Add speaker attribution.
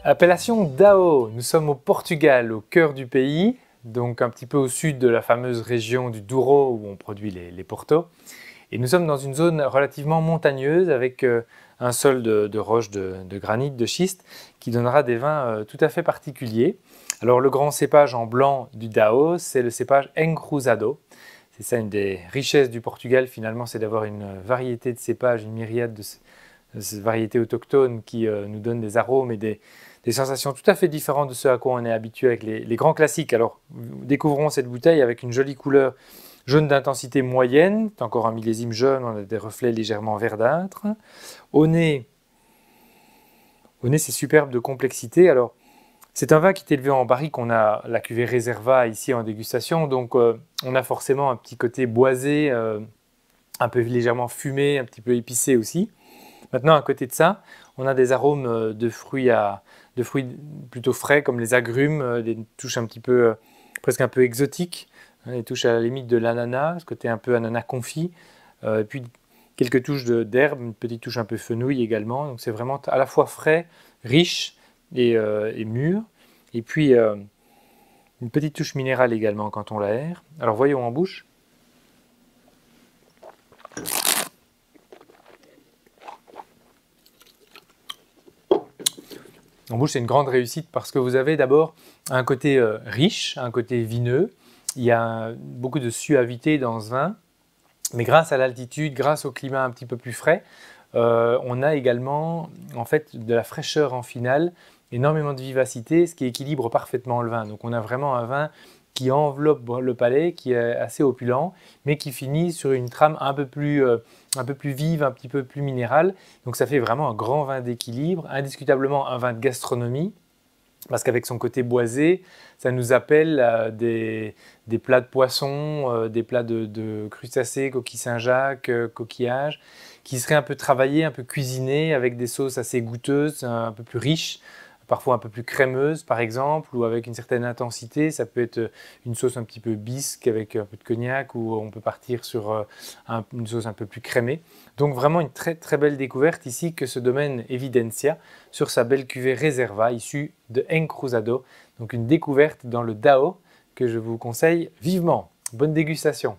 Speaker 1: Appellation Dao, nous sommes au Portugal, au cœur du pays, donc un petit peu au sud de la fameuse région du Douro où on produit les Portos. Et nous sommes dans une zone relativement montagneuse avec un sol de roches de granit, de schiste, qui donnera des vins tout à fait particuliers. Alors le grand cépage en blanc du Dao, c'est le cépage Encruzado. C'est ça une des richesses du Portugal finalement, c'est d'avoir une variété de cépages, une myriade de ces variétés autochtones qui nous donnent des arômes et des sensations tout à fait différentes de ce à quoi on est habitué avec les grands classiques. Alors, découvrons cette bouteille avec une jolie couleur jaune d'intensité moyenne, c'est encore un millésime jeune, on a des reflets légèrement verdâtres. Au nez c'est superbe de complexité. Alors, c'est un vin qui est élevé en barrique, on a la cuvée Reserva ici en dégustation, donc on a forcément un petit côté boisé, un peu légèrement fumé, un petit peu épicé aussi. Maintenant, à côté de ça, on a des arômes de fruits plutôt frais, comme les agrumes, des touches un petit peu, presque un peu exotiques, des touches à la limite de l'ananas, ce côté un peu ananas confit, et puis quelques touches d'herbe, une petite touche un peu fenouil également. Donc c'est vraiment à la fois frais, riche et mûr. Et puis une petite touche minérale également quand on l'aère. Alors voyons en bouche. En bouche, c'est une grande réussite parce que vous avez d'abord un côté riche, un côté vineux. Il y a beaucoup de suavité dans ce vin, mais grâce à l'altitude, grâce au climat un petit peu plus frais, on a également en fait de la fraîcheur en finale, énormément de vivacité, ce qui équilibre parfaitement le vin. Donc on a vraiment un vin qui enveloppe le palais, qui est assez opulent, mais qui finit sur une trame un peu plus vive, un petit peu plus minérale. Donc ça fait vraiment un grand vin d'équilibre, indiscutablement un vin de gastronomie, parce qu'avec son côté boisé, ça nous appelle des plats de poisson, des plats de crustacés, coquilles Saint-Jacques, coquillages, qui seraient un peu travaillés, un peu cuisinés, avec des sauces assez goûteuses, un peu plus riches, parfois un peu plus crémeuses par exemple, ou avec une certaine intensité. Ça peut être une sauce un petit peu bisque avec un peu de cognac, ou on peut partir sur une sauce un peu plus crémée. Donc vraiment une très très belle découverte ici que ce domaine Evidencia sur sa belle cuvée Reserva issue de Encruzado. Donc une découverte dans le Dao que je vous conseille vivement. Bonne dégustation!